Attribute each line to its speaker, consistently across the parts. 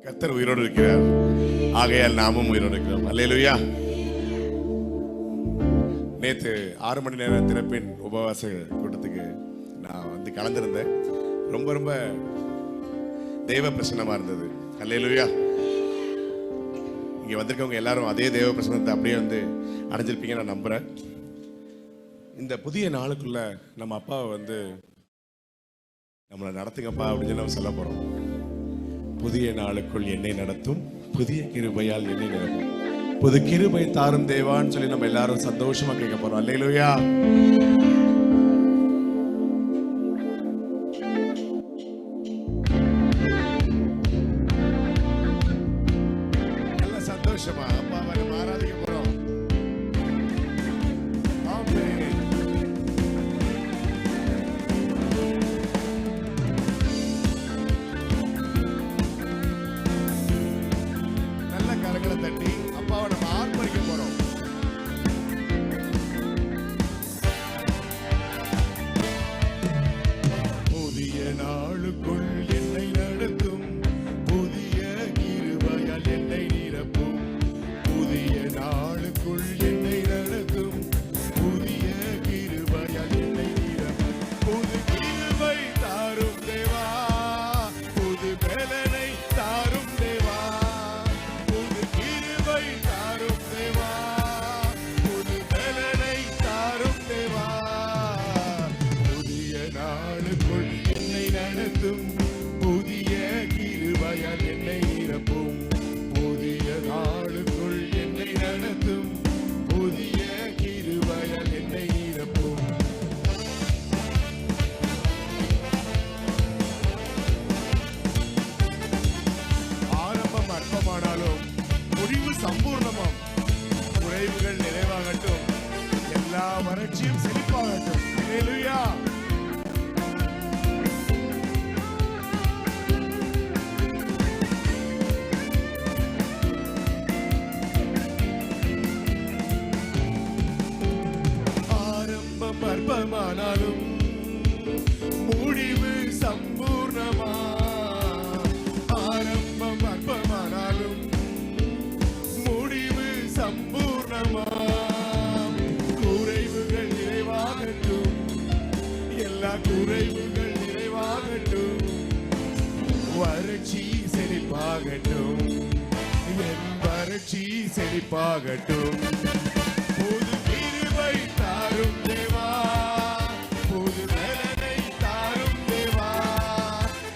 Speaker 1: கர்த்தர் உயிரோடு இருக்கிறார். ஆகையால் நாமும் உயிரோடு இருக்கிறோம். அல்லேலூயா. நேற்று 6 மணி நேரம் திறப்பின் உபவாச கூட்டத்துக்கு நான் வந்து கலந்துருந்தேன். ரொம்ப ரொம்ப தெய்வ பிரசன்னமா இருந்தது. அல்லேலூயா. இங்கே வந்திருக்கவங்க எல்லாரும் அதே தெய்வ பிரசன்னத்தை அப்படியே வந்து அடைஞ்சிருப்பீங்க நான் நம்புகிறேன். இந்த புதிய நாளுக்குள்ள நம்ம அப்பாவை வந்து நம்மளை நடத்துங்கப்பா அப்படின்னு சொல்லி நம்ம சொல்ல போகிறோம். புதிய நாளுக்குள் என்னை நடத்தும், புதிய கிருபையால் என்னை நடத்தும், புது கிருபை தாரும் தேவான்னு சொல்லி நம்ம எல்லாரும் சந்தோஷமா கேட்க போறோம். அல்லேலூயா. நல்ல சந்தோஷமா அப்பாவை நம்ம ஆராதிக்க போறோம். தட்டி அப்பாவை நம்ம ஆர்ப்பரிக்க போறோம். புதிய நாளுக்குள் என்னை நடத்தும், புதிய கிருபையால் என்னை நிரப்பும், புதிய நாளுக்குள் என்னை நடத்தும், புதிய கிருபையால் என்னை நிரப்பும், புது கிருபை தாரும் தேவா, புது பலனை தாரும் தேவா, புதிய கிருபையால் என்னை நிரப்பும், புதிய நாளுக்குள் என்னை நடத்தும், புதிய கிருபையால் என்னை நிரப்பும். ஆரம்பம் அற்பமானாலும் முடிவு சம்பூர்ணமாம். குறைவுகள் நிறைவாகட்டும், எல்லா வறட்சியும் செழிப்பாகட்டும். அல்லேலூயா. அற்பமானாலும் முடிவு சம்பூர்ணமா, ஆரம்பம் அற்பமானாலும் முடிவு சம்பூர்ணமா, குறைவுகள் நிறைவாகட்டும், எல்லா குறைவுகள் நிறைவாகட்டும், வறட்சி செழிப்பாகட்டும், என் வறட்சி செழிப்பாகட்டும், புது கிருபை தாரும் தேவா, புது பலனை தாரும் தேவா,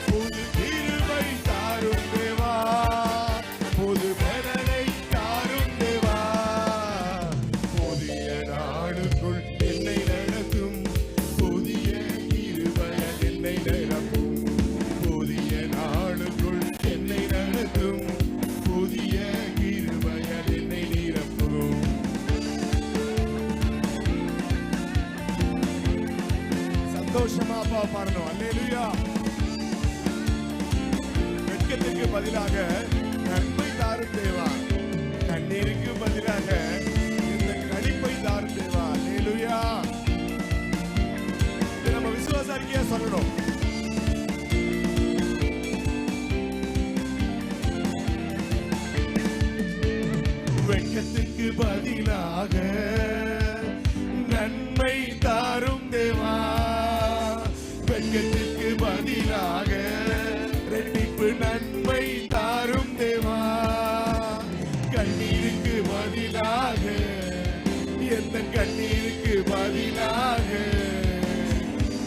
Speaker 1: புது கிருபை தாரும் தேவா, புது பலனை தாரும் தேவா, புதிய நாளுக்குள் என்னை நடத்தும், புதிய கிருபையால் என்னை நிரப்பும், புதிய நாளுக்குள் என்னை நடத்தும், புதிய கிருபையால் என்னை நிரப்பும். சந்தோஷமா அப்பா பாடணும். அல்லேலூயா. வெட்கத்துக்கு பதிலாக நன்மை தாரும் தேவா, கண்ணீருக்கு பதிலாக இந்த களிப்பை தாரும் தேவா. அல்லேலூயா. இது நம்ம விசுவாச அறிக்கையா சொல்லணும். வெட்கத்துக்கு பதிலாக நன்மை தாரும் தேவா, வெட்கத்திற்கு பதிலாக இரட்டிப்பு நன்மை தாரும் தேவா, கண்ணீருக்கு பதிலாக எந்த கண்ணீருக்கு பதிலாக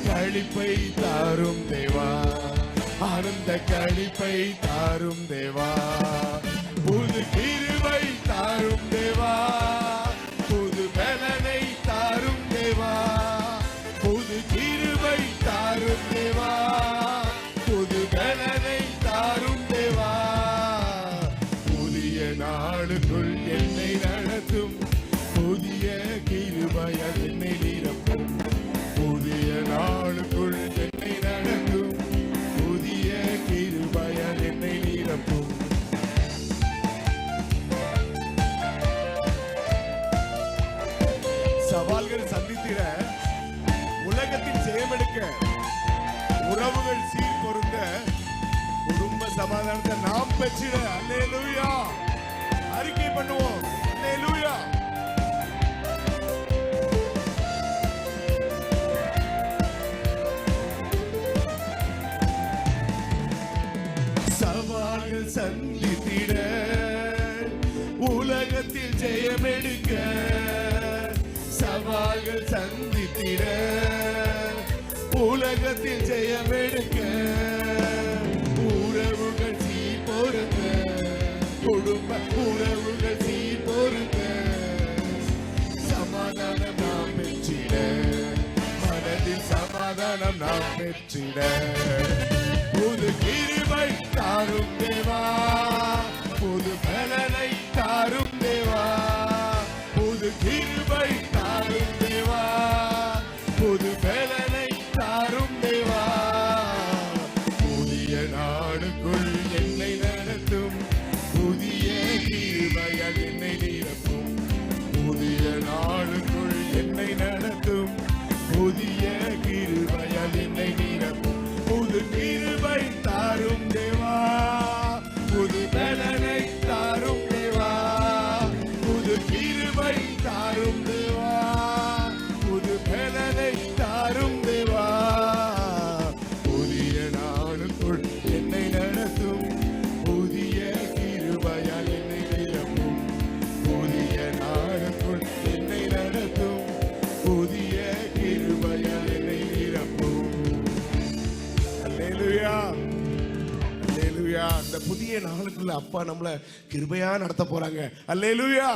Speaker 1: களிப்பை தாரும் தேவா, ஆனந்த களிப்பை தாரும் தேவா, புது கிருபை தாரும் தேவா, புது பலனை தாரும் தேவா, புது கிருபை தாரும் தேவா, புது பலனை தாரும் தேவா, புதிய நாளுக்குள் என்னை நடத்தும், புதிய கிருபையால் என்னை நிரப்பும், புதிய நாளுக்குள் என்னை நடத்தும், புதிய கிருபையால் என்னை நிரப்பும். பெற்றிட அல்லேலூயா அறிக்கை பண்ணுவோம். அல்லேலூயா. சவால்கள் சந்தித்திட உலகத்தில் ஜெயமெடுக்க, சவால்கள் சந்தித்திட உலகத்தில் ஜெயமெடுக்க, உறவுகள் சீர் பொறுக்க, குடும்ப உறவுகள் சீர் பொறுக்க, சமாதானம் நாம் பெற்றிட, மனதில் சமாதானம் நாம் பெற்றிட, புது கிருபை தாரும் தேவா, புது பலனை தாரும் தேவா, புது கிருபை தாரும் தேவா, புது பலனை தாரும் தேவா, புதிய நாடுக்குள் என்னை நடத்தும், புதிய கிருபையால் என்னை நிரப்பும், புதிய நாடுக்குள் என்னை நடத்தும், புதிய கிருபையால் என்னை நிரப்பும், புது கிருபை தாரும் தேவா, புது பலனை தாரும் தேவா, புது கிருபை தாரும் தேவா, புது பலனை தாரும் தேவா, புதிய நாளுக்குள் என்னை நடத்தும், புதிய கிருபையால் என்னை நிரப்பும், புதிய நாளுக்குள் என்னை நடத்தும், புதிய கிருபையால் என்னை நிரப்பும். அல்லேலூயா அல்லேலூயா. அந்த புதிய நாளுக்குள்ள அப்பா நம்மள கிருபையா நடத்த போறாங்க. அல்லேலூயா.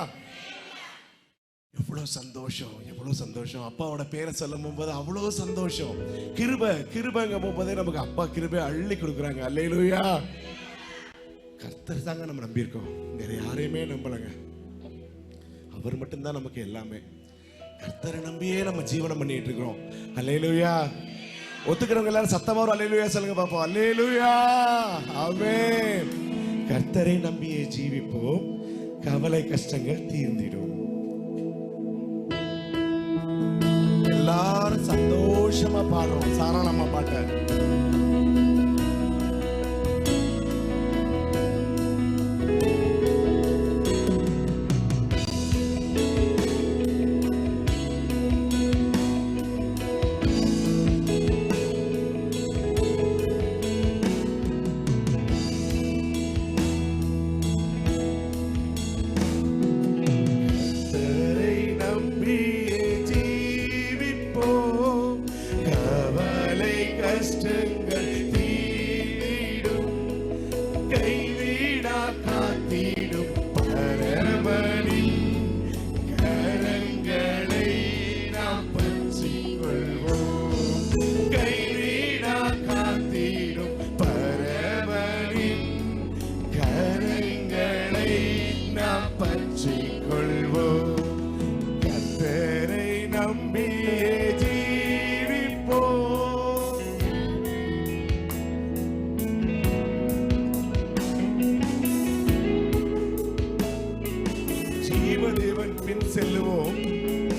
Speaker 1: எவ்வளவு சந்தோஷம், எவ்வளவு சந்தோஷம். அப்பாவோட பேரை சொல்லும் போது அவ்வளவு சந்தோஷம். கிருபை கிருபைங்க போதே நமக்கு அப்பா கிருபை அள்ளி கொடுக்குறாங்க. அல்லேலூயா. கர்த்தர் தாங்க நம்ம நம்பியிருக்கோம், வேற யாரையுமே நம்பலங்க. அவர் மட்டும்தான் நமக்கு எல்லாமே. கர்த்தரை நம்பியே நம்ம ஜீவனம் பண்ணிட்டு இருக்கிறோம். அல்லேலூயா. ஒத்துக்கிறவங்க எல்லாரும் சத்தமா ஒரு அல்லேலூயா சொல்லுங்க பாப்போம். அல்லேலூயா. ஆமென். கர்த்தரை நம்பியே ஜீவிப்போம், கவலை கஷ்டங்கள் தீர்ந்திடும். எல்லாரும் சந்தோஷமா பாடுறோம் சாராளமா பாட்ட. கஷ்டங்கள் தீரும், கைவிடா காத்திடும் பரமனின் கரங்களை நாம் பற்றிக் கொள்வோம். கைவிடா காத்திடும் பரமனின் கரங்களை நாம் பற்றிக் கொள்வோம். கர்த்தரை நம்பியே செல்லுவோம்,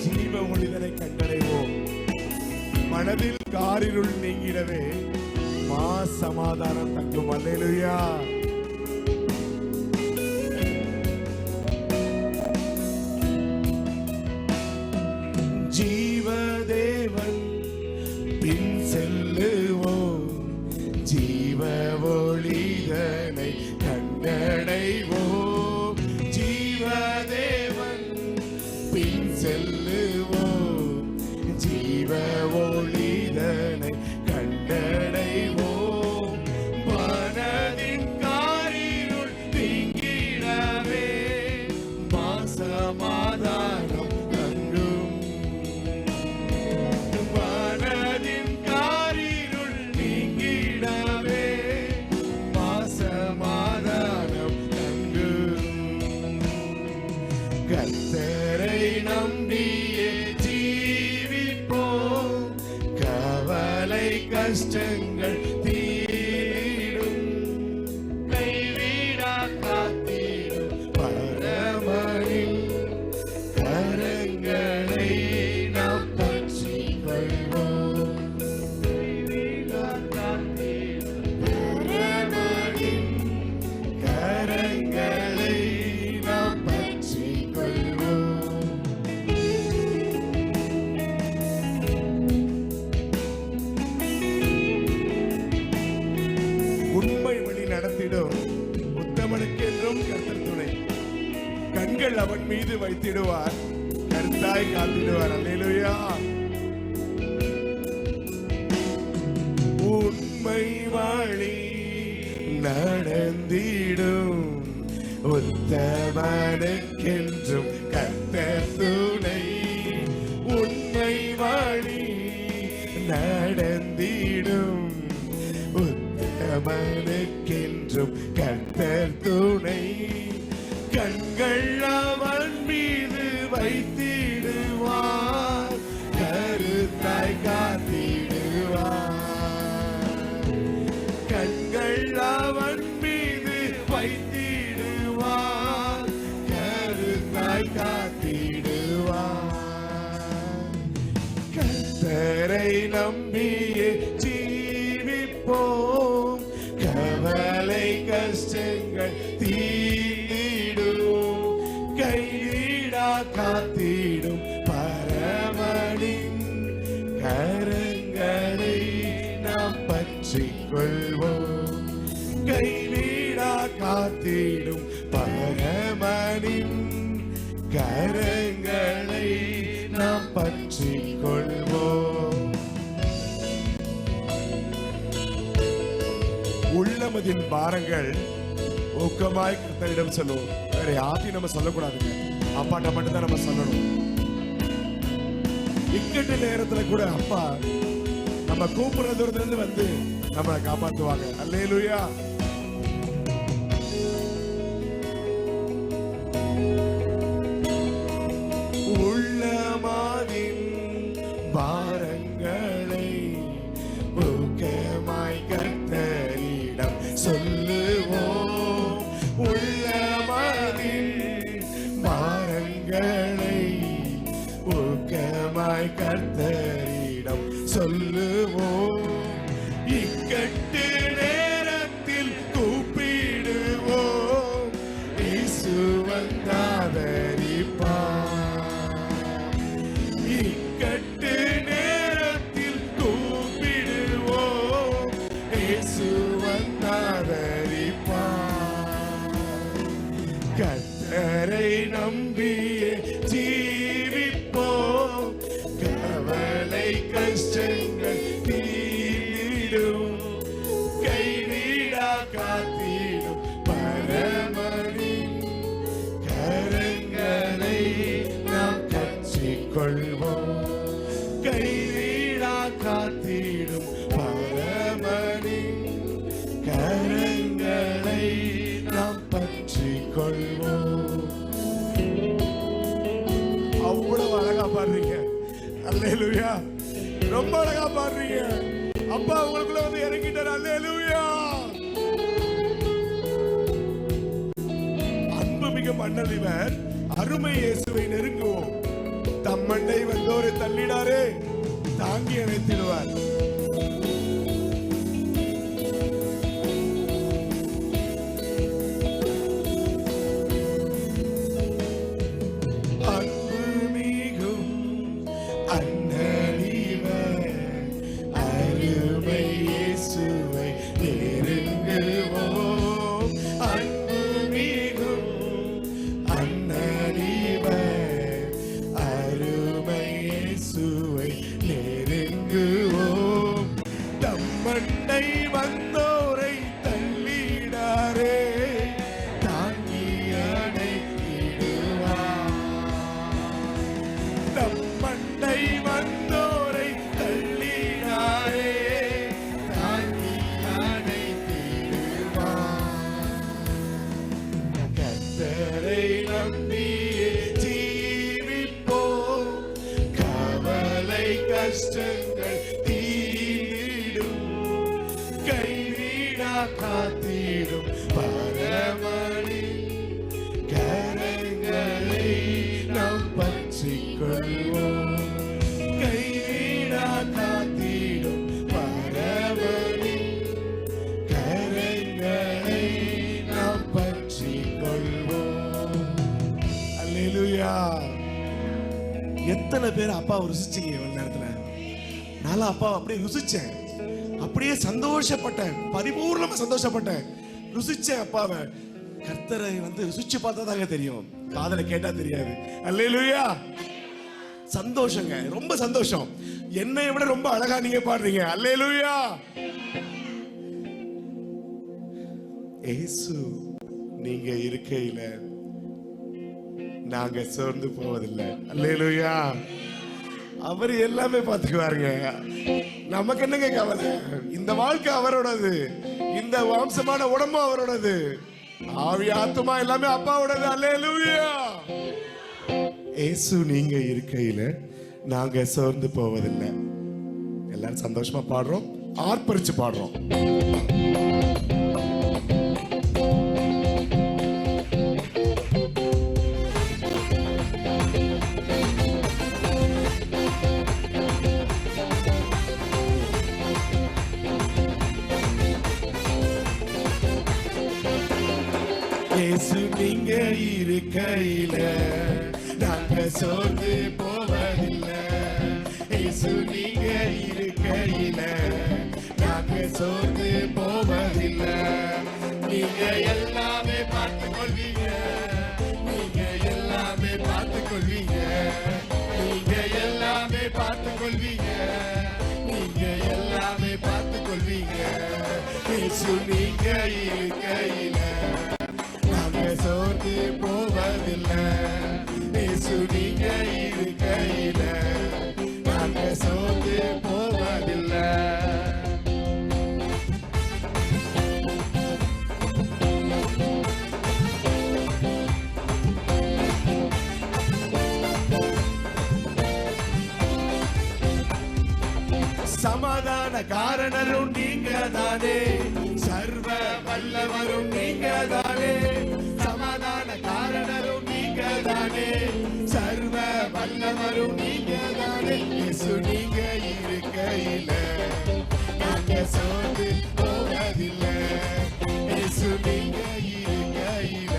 Speaker 1: ஜீவ ஒளிதனை கண்டடைவோம். மனதில் காரிருள் நீங்கிடவே மா சமாதானம் தங்கும். அல்லேலூயா. ஜீவதேவன் பின் செல்லுவோம், ஜீவ ஒளிதனை கண்டடைவோம். ஜீவதேவன் பின் செல்லுவோம், ஜீவ ஒளிதனை கண்டடைவோம். மனதின் காரிருள் நீங்கிடவே மாசமாதானம் தங்கும். மனதின் காரிருள் நீங்கிடவே மாசமாதானம் தங்கும். கர்த்தரை நம்பியே ஜீவிப்போம், கவலை கஷ்டங்கள் தீரும், கைவிடா காத்திடும் பரமனின் கரங்களை நாம் பற்றிக் கொள்வோம். கைவிடா காத்திடும் பரமனின் கண்கள் அவன் மீது வைத்திடுவார், கருத்தாய் காத்திடுவார். அல்லேலூயா. உண்மை வழி நடந்திடும் உத்தமனுக்கென்றும் கர்த்தர் துணை. உண்மை வழி நடந்திடும் உத்தமனுக்கென்றும் கர்த்தர் துணை. கண்கள் அவன் மீது வைத்திடுவார், கருத்தாய் காத்திடுவார். கண்கள் அவன் மீது வைத்திடுவார், கருத்தாய் காத்திடுவார். கர்த்தரை நம்பியே ஜீவிப்போம், கவலை கஷ்டங்கள் தீடும், கைவிடா காத்திடும் பரமனின் கரங்களை நாம் பற்றிக் கொள்வோம். கைவிடா காத்திடும் பரமனின் கரங்களை நாம் பற்றிக் கொள்வோம். உள்ளமதின் பாரங்கள் ஊக்கமாய் கர்த்தரிடம் சொல்லுவோம். வேற யாரையும் நம்ம சொல்லக்கூடாதுங்க, அப்பாட்ட மட்டும்தான் நம்ம சொல்லணும். இக்கட்டு நேரத்துல கூட அப்பா நம்ம கூப்பிடுற தூரத்துல இருந்து வந்து நம்மளை காப்பாத்துவாங்க. அல்லேலூயா. உள்ளமதின் பாரங்களை ஊக்கமாய் கர்த்தரிடம் சொல்லுவோம். உள்ளமதின் பாரங்களை ஊக்கமாய் கர்த்தரிடம் சொல்லுவோம். இக்கட்டு நேரத்தில் கூப்பிடுவோம், இயேசு வந்தாதரிப்பார். இக்கட்டு நேரத்தில் கூப்பிடுவோம், இயேசு வந்தாதரிப்பார். கர்த்தரை நம்பியே ஜீவிப்போம், கவலை கஷ்டங்கள் தீரும், கைவிடா காத்திடும் பரமனின் கரங்களை நாம் கற்றிக் கொள்வோம். கைவிடா காத்திடும் பரமனின் கரங்களை நாம் பற்றிக் கொள்வோம். அவ்வளவு அழகா பாடுறீங்க. அல்லேலூயா. ரொம்ப அழகா பாடுறீங்க. அப்பா உங்களுக்குள்ள வந்து இறங்கிட்டார். அல்லேலூயா. அன்புமிகு மன்னலிவர் அருமை இயேசுவை நெருங்குவோம். தம்மண்டை வந்தோரை தள்ளிடாரே, தாங்கி அணைத்திடுவார். வந்தோரை தள்ளிடாரே, தாங்கி அணைத்திடுவார். தம்மண்டை வந்தோரை தள்ளிடாரே, தாங்கி அணைத்திடுவார். கர்த்தரை நம்பியே ஜீவிப்போம், கவலை கஷ்டங்கள் தீரும், கைவிடா காத்திடும் பரமனின் கரங்களை நாம் பற்றிக் கொள்வோம். கைவிடா காத்திடும் பரமனின் கரங்களை நாம் பற்றிக் கொள்வோம். அல்லேலூயா. எத்தனை பேர் அப்பாவை ருசிச்சீங்க இவ்வளவு நேரத்துல? நான் அப்பாவை அப்படியே ருசிச்சேன், அப்படியே சந்தோஷப்பட்டேன், பரிபூர்ணமா சந்தோஷப்பட்டேன், ருசிச்சேன் அப்பாவை. கர்த்தரை வந்து ருசிச்சு பார்த்தா தாங்க தெரியும், காதுல கேட்டா தெரியாது. அல்லேலூயா. சந்தோஷங்க, ரொம்ப சந்தோஷம். என்னை விட ரொம்ப அழகா நீங்க பாடுறீங்க. அல்லேலூயா. இயேசு நீங்க இருக்கையில நாங்க சோர்ந்து போவதில்லை. அல்லேலூயா. அவர் எல்லாமே பார்த்துக்குவாருங்க. நமக்கு என்னங்க கவலை? இந்த வாழ்க்கை அவரோடது, இந்த வம்சமான உடம்பு அவரோடது, ஆவி ஆத்துமா எல்லாமே அப்பாவோடது. அல்லேலூயா. இயேசு நீங்க இருக்கையில நாங்க சோர்ந்து போவதில்லை. எல்லாரும் சந்தோஷமா பாடுறோம், ஆர்ப்பரிச்சு பாடுறோம். இயேசு நீங்க இருக்கையில நாங்க சோர்ந்து போவதில்லை. இயேசு நீங்க இருக்கையில நாங்க சோர்ந்து போவதில்லை. நீங்க எல்லாமே பார்த்துக் கொள்வீங்க, நீங்க எல்லாமே பார்த்துக் கொள்வீங்க, நீங்க எல்லாமே பார்த்துக் கொள்வீங்க, நீங்க எல்லாமே பார்த்துக் கொள்வீங்க. இயேசு நீங்க இருக்கையில சோர்ந்து போவதில்லை. இயேசு நீங்க இருக்கையில நாங்க சோர்ந்து போவதில்லை. சமாதான காரணரும் நீங்க தானே, சர்வ வல்லவரும் நீங்க தானே. சமாதான காரணரும் நீங்க தானே, சர்வ வல்லவரும் நீங்க தானே. இயேசு நீங்க இருக்கையில நாங்க சோர்ந்து போவதில்லை. இயேசு நீங்க இருக்கையில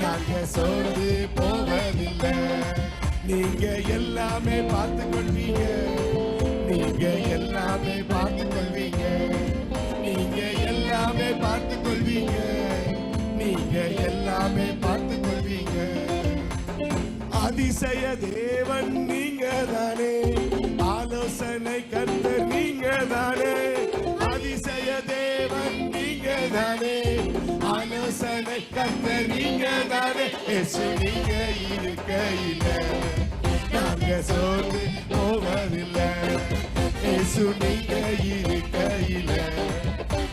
Speaker 1: நாங்க சோர்ந்து போவதில்லை. நீங்க எல்லாமே பார்த்துக் கொள்வீங்க, நீங்க எல்லாமே பார்த்துக் கொள்வீங்க, நீங்க எல்லாமே பார்த்துக் கொள்வீங்க, நீங்க எல்லாமே பார்த்துக் கொள்வீங்க. அதிசய தேவன் நீங்க தானே, ஆலோசனை கர்த்தர் நீங்க தானே. அதிசய தேவன் நீங்க தானே, ஆலோசனை கர்த்தர் நீங்க தானே. இயேசு நீங்க இருக்கையில நாங்க சோர்ந்து போவதில்லை. இயேசு நீங்க இருக்கையில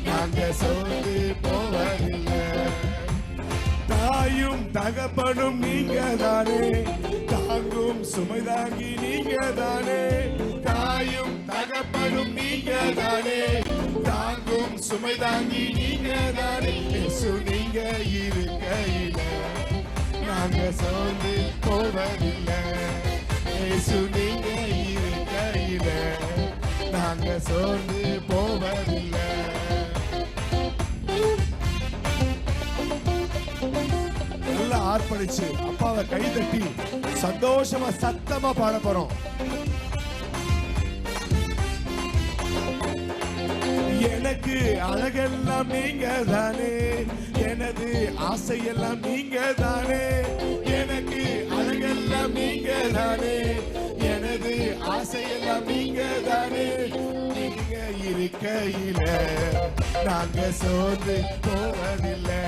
Speaker 1: நாங்க சோர்ந்து போவதில்லை. தாயும் தகப்பனும் நீங்க தானே, தாங்கும் சுமை தாங்கி நீங்க தானே. தாயும் தகப்பனும் நீங்க தானே, தாங்கும் சுமை தாங்கி நீங்க தானே. இயேசு நீங்க இருக்கையில நாங்க சோர்ந்து போவதில்லை. இயேசு நீங்க இருக்கையில நாங்க சோர்ந்து போவதில்லை. நல்லா ஆர்ப்பரிச்சு அப்பாவை கை தட்டி சந்தோஷமா சத்தமா பாட போறோம். எனக்கு அழகெல்லாம் நீங்க தானே, எனது ஆசையெல்லாம் நீங்க தானே. எனக்கு அழகெல்லாம் நீங்க தானே, எனது ஆசையெல்லாம் நீங்க தானே. நீங்க இருக்கையில நாங்க சோர்ந்து போவதில்லை.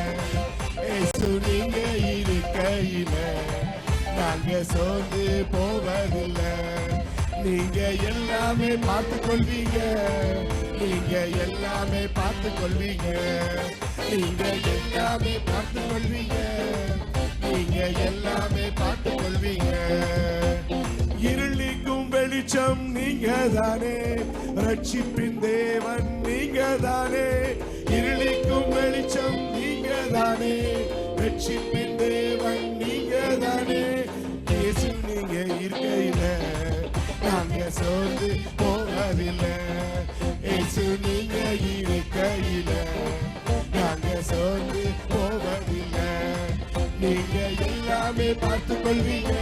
Speaker 1: இயேசு நீங்க இருக்கையில நாங்க சோர்ந்து போவதில்லை. நீங்க எல்லாமே பார்த்துக் கொள்வீங்க, நீங்க எல்லாமே பார்த்துக் கொள்வீங்க, நீங்க எல்லாமே பார்த்துக் கொள்வீங்க, நீங்க எல்லாமே பார்த்துக் கொள்வீங்க. இருளிக்கும் வெளிச்சம் நீங்க தானே, ரட்சிப்பின் தேவன் நீங்க தானே. இருளிக்கும் வெளிச்சம் நீங்க தானே, ரட்சிப்பின் தேவன் நீங்க தானே. இயேசு நீங்க இருக்கையில நாங்க சோர்ந்து போவதில்லை. இயேசு நீங்க இருக்கையில நாங்க சோர்ந்து போவதில்லை. நீங்க எல்லாமே பார்த்துக் கொள்வீங்க,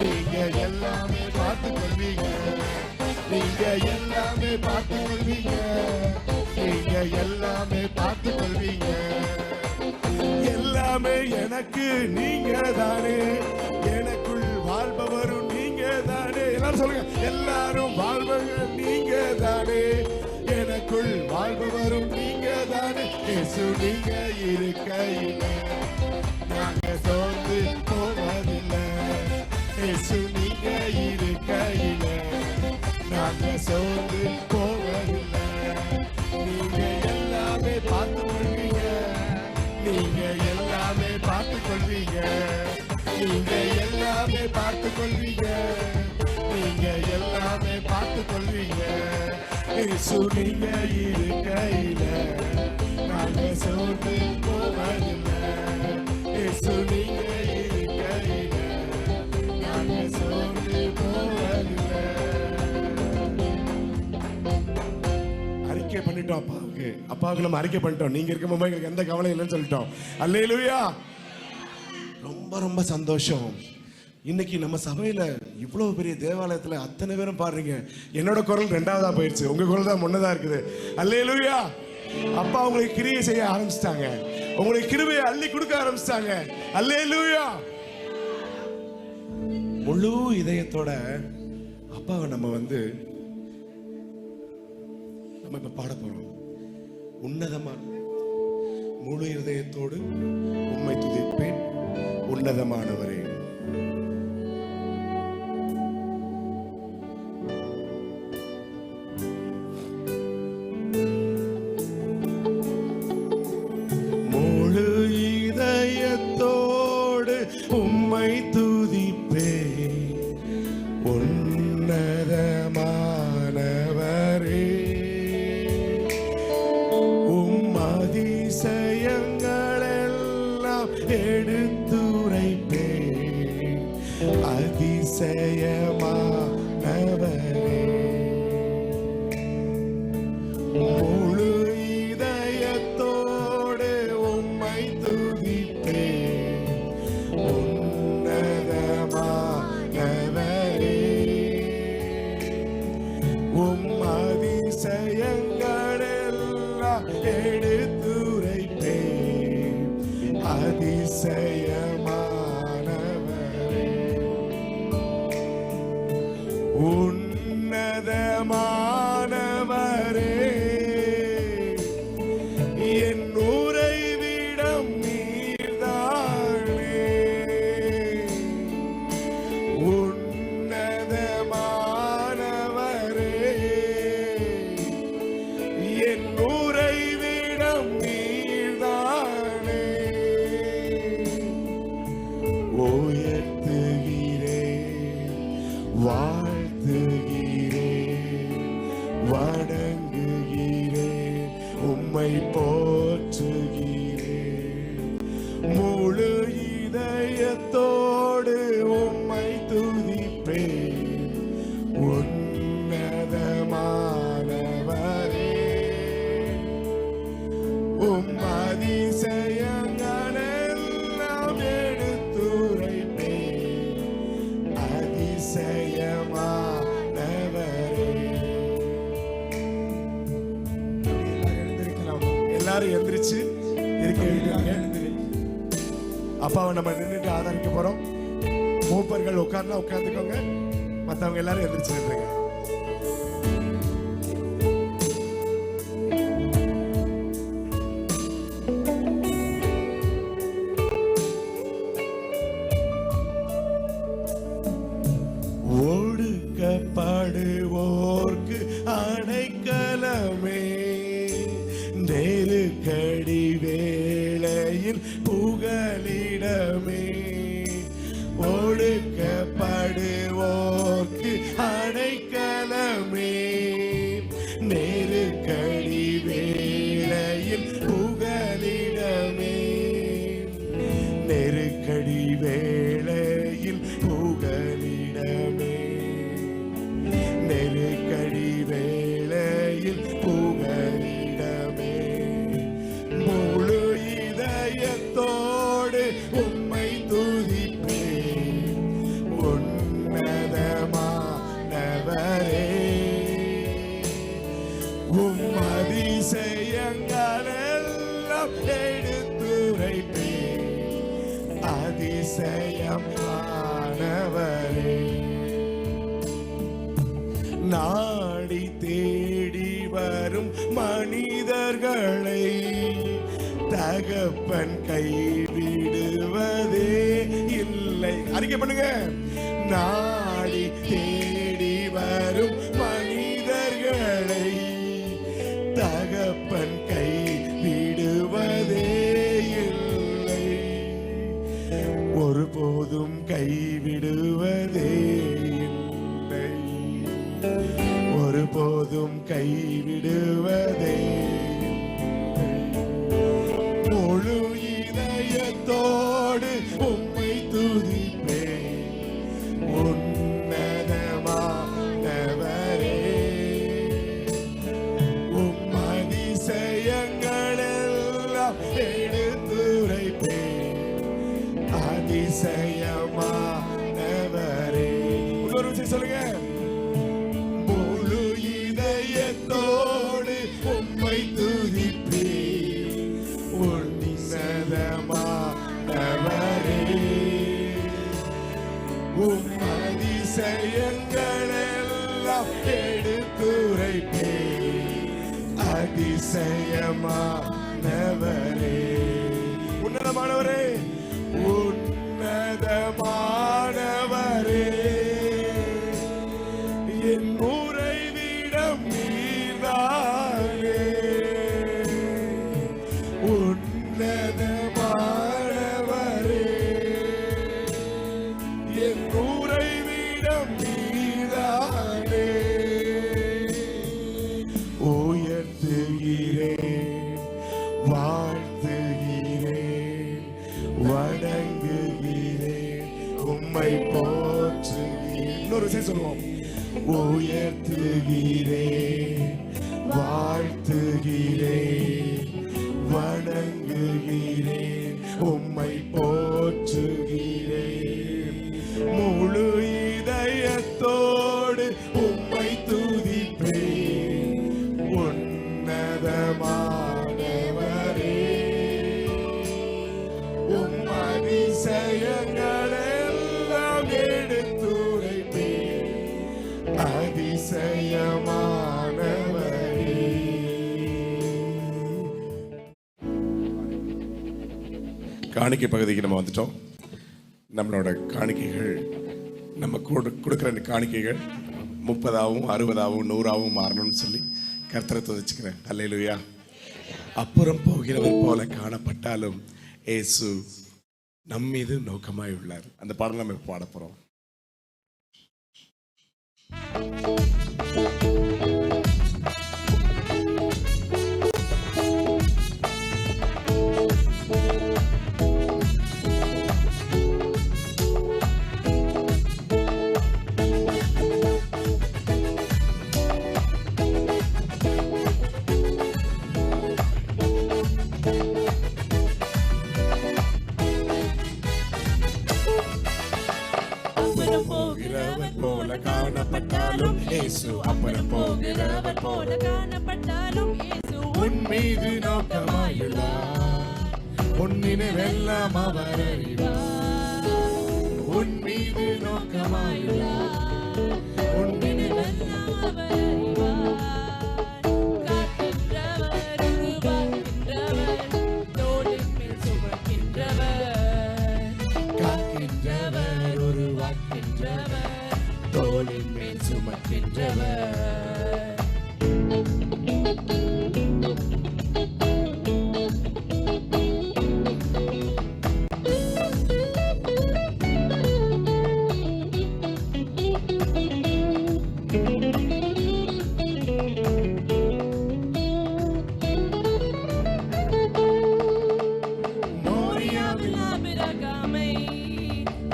Speaker 1: நீங்க எல்லாமே பார்த்துக் கொள்வீங்க, நீங்க எல்லாமே பார்த்துக் கொள்வீங்க, நீங்க எல்லாமே பார்த்துக் கொள்வீங்க. எல்லாமே எனக்கு நீங்க தானே, எனக்குள் வாழ்பவரும் நீங்க தானே. எல்லாரும் சொல்லுங்க, எல்லாரும் வாழ்பவர்கள் நீங்க தானே, எனக்குள் வாழ்பவரும் நீங்க தானே. இயேசு நீங்க இருக்கையில நாங்க சோர்ந்து போவதில்லை. இயேசு நீங்க இருக்கையில நாங்க சோர்ந்து போவதில்லை. நீங்க எல்லாமே பார்த்து கொள்வீங்க, நீங்க எல்லாமே பார்த்து கொள்வீங்க, நீங்க எல்லாமே பார்த்து கொள்வீங்க, நீங்க எல்லாமே பார்த்து கொள்வீங்க. இயேசு நீங்க இருக்கையில நாங்க சோர்ந்து போவதில்லை. இயேசு நீங்க இருக்கையில நாங்க சோர்ந்து போவதில்லை. அறிக்கை பண்ணிட்டோம் அப்பாவுக்கு நம்ம அறிக்கை பண்ணிட்டோம். நீங்க இருக்கும்போது எங்களுக்கு எந்த கவலை இல்லைன்னு சொல்லிட்டோம். அல்லேலூயா. ரொம்ப ரொம்ப சந்தோஷம். இன்னைக்கு நம்ம சபையில இவ்வளவு பெரிய தேவாலயத்துல அத்தனை பேரும் பாடுறீங்க. என்னோட குரல் ரெண்டாவதா போயிடுச்சு, உங்க குரல் தான் முன்னதா இருக்குது. அல்லேலூயா. அப்பா உங்களுக்கு கிரியை செய்ய ஆரம்பிச்சிட்டாங்க, உங்களுக்கு கிருபையை அள்ளி கொடுக்க ஆரம்பிச்சிட்டாங்க. அல்லேலூயா. முழு இதயத்தோட அப்பாவை நம்ம இப்ப பாட போறோம். உன்னதமான முழு இதயத்தோடு உம்மை துதிப்பேன் உன்னதமானவரே. முழு இதயத்தோடு உம்மை துதிப்பேன் உன்னதமானவரே. அதிசயங்களெல்லாம் எடுத்துரைப்பேன் அதிசயமானவரே. முழு இதயத்தோடு உம்மை துதிப்பேன் உன்னதமானவரே. அதிசயங்களெல்லாம் எடுத்துரைப்பேன் அதிசயமானவரே. உன்னதமானவரே என் உறைவிடம் நீர்தானே. உன்னதமானவரே என் உறைவிடம் நீர்தானே. உயர்த்துகிறேன் வாழ்த்துகிறேன் வணங்குகிறேன் உம்மை போற்றுகிறேன். முழு இதயத்தோடு உம்மை துதிப்பேன் உன்னதமானவரே. அதிசயங்களெல்லாம் எடுத்துரைப்பேன் அதிசயமானவரே. எல்லாரும் எந்திரிச்சு இருக்க. அப்பாவை நம்ம நின்றுட்டு ஆதரிக்க போறோம். மூப்பர்கள் உட்கார்ந்தா உட்கார்ந்துக்கோங்க, மற்றவங்க எல்லாரும் எந்திரிச்சு நின்றுங்க. ஒடுக்கப்படுவோர்க்கு அடைக்கலமே, நெருக்கடி வேளையில் புகலிடமே. ஒடுக்கப்படுவோர்க்கு அடைக்கலமே, நெருக்கடி வேளையில் புகலிடமே. நெருக்கடி வேளையில் புகலிடமே, நெருக்கடி வேளையில் புகலிடமே. முழு இதயத்தோடு உம்மை துதிப்பேன் உன்னதமானவரே. அதிசயங்களெல்லாம் எடுத்துரைப்பேன் அதிசயமானவரே. நாடி தேடி வரும் மனிதர்களை தகப்பன் கைவிடுவதே இல்லை. அறிக்கை பண்ணுங்க. நாடி தேடி வரும் மனிதர்களை தகப்பன் கைவிடுவதே இல்லை. ஒருபோதும் கைவிடுவதே இல்லை. ஒருபோதும் கைவிடுவதே. முழு இதயத்தோடு உம்மை துதிப்பேன். உன்னதமானவரே, உம் அதிசயங்களெல்லாம் எடுத்துரைப்பேன். அதிசயமானவரே. இன்னொரு விஷயம் சொல்லுங்க. முழு இதயத்தோடு உம்மை துதிப்பேன். உன்னதமானவரே, உம் அதிசயங்களெல்லாம் எடுத்துரைப்பேன். அதிசயமானவரே, உன்னதமானவரே, உன்னதமானவரே, என் உறைவிடம் நீர்தானே. உன்னதமானவரே, என் உறைவிடம் நீர்தானே. உயர்த்துகிறேன், வாழ்த்துகிறேன், வணங்குகிறேன், உம்மை போற்றுகிறேன். இன்னொரு விஷயம் சொல்லுவோம். உயர்த்துகிறேன், வாழ்த்துகிறேன், வணங்குகிறேன், உம்மை போற்றுகிறேன். முழு இதயத்தோடு உம்மை துதிப்பேன். உன்னதமானவரே, உம் அதிசயங்களெல்லாம் எடுத்துரைப்பேன். அதிசயமானவரே. காணிக்கை பகுதிக்கு நம்ம வந்துட்டோம். நம்மளோட காணிக்கைகள், நம்ம கொடுக்குற காணிக்கைகள் 30ஆவும் 60ஆவும் 100ஆவும் மாறணும்னு சொல்லி கர்த்தரை துதிச்சுக்கிறேன். அல்லேலூயா. அப்புறம் போகிறவர் போல காணப்பட்டாலும் இயேசு நம்மீது நோக்கமாய் உள்ளார். அந்த பாடல் நம்ம பாட போறோம். காணப்பட்டாலும் இயேசு, அப்புறம் போகிறவர் போல காணப்பட்டாலும் இயேசு உன் மீது நோக்கமாயுள்ளார். உன்னினைவெல்லாம் அவர் அறிவார். உன் மீது நோக்கமாயுள்ளார். உன்னினைவெல்லாம் அவர் அறிவார். காக்கின்றவர், உருவாக்கின்றவர், தோளின் மேல் சுமக்கின்றவர். காக்கின்றவர், உருவாக்கின்றவர், தோளின் மேல் சுமக்கின்றவர்.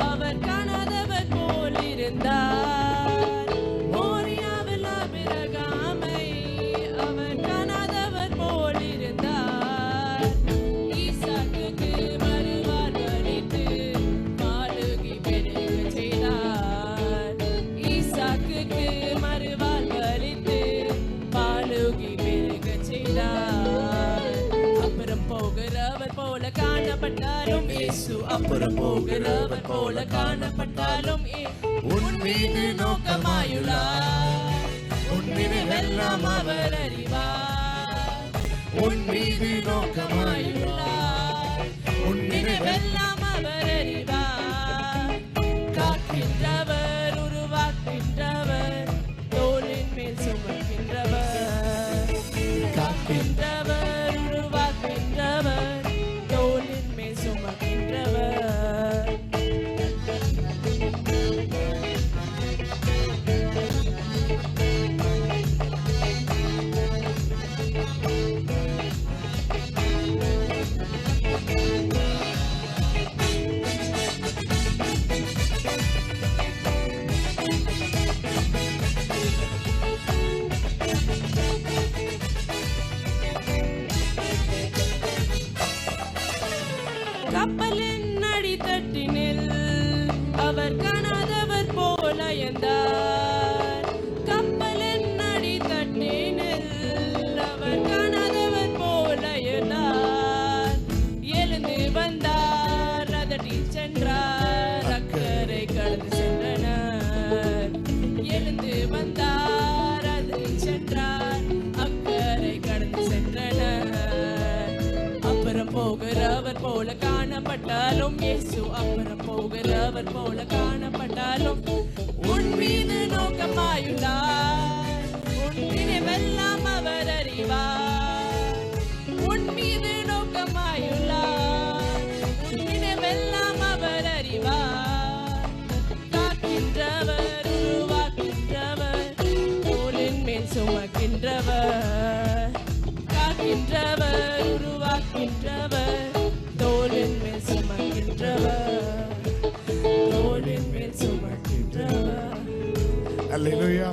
Speaker 1: அவர் காணாதவர் போல் இருந்தார். மோரியாவில் ஆபிரகாமை அவர் காணாதவர் போல் இருந்தார். ஈசாக்குக்கு மறுவார் அளித்து மாளுகி பெருக செய்தார். ஈசாக்குக்கு மறுவார் அளித்து மாளுகி பெருக செய்தார். அப்புறம் போகிறவர் போல காணப்பட்ட
Speaker 2: காணப்பட்டாலும் இயேசு அப்புறம் போகிறவர் போல காணப்பட்டாலும் உன் மீது நோக்கமாயுள்ளார். உன் நினைவெல்லாம் அவர் அறிவார். உன் மீது நோக்கமாயுள்ளார். உன் நினைவெல்லாம் அவர் அறிவார். காக்கின்றவர், உருவாக்கின்றவர், தோளின் மேல் சுமக்கின்றவர். காக்கின்றவர், உருவாக்கின்றவர், தோளின் மேல் சுமக்கின்றவர். கப்பலின் அடித்தட்டினில் அவர் காணாதவர் போல எந்தார். கப்பலின் அடித்தட்டினில் அவர் காணாதவர் போல எந்தார். எழுந்து வந்தார், அதட்டி சென்றார், அக்கறை கடந்து சென்றனர். எழுந்து வந்தார், அதட்டி சென்றார், அக்கறை கடந்து சென்றனர். அப்புறம் போகிறவர் போல காணப்பட்டாலும் இயேசு அப்புறம் போகிறவர் போல காணப்பட்டாலும் உன் மீது நோக்கமாயுள்ளார். உன் நினைவெல்லாம் அவர் அறிவார். உன் மீது நோக்கமாயுள்ளார். உன் நினைவெல்லாம் அவர் அறிவார். காக்கின்றவர், உருவாக்கின்றவர், தோளின் மேல் சுமக்கின்றவர். காக்கின்றவர், உருவாக்கின்றவர், தோளின் மேல் சுமக்கின்றவர். தோளின் மேல் சுமக்கின்றவர்.
Speaker 1: அல்லேலூயா.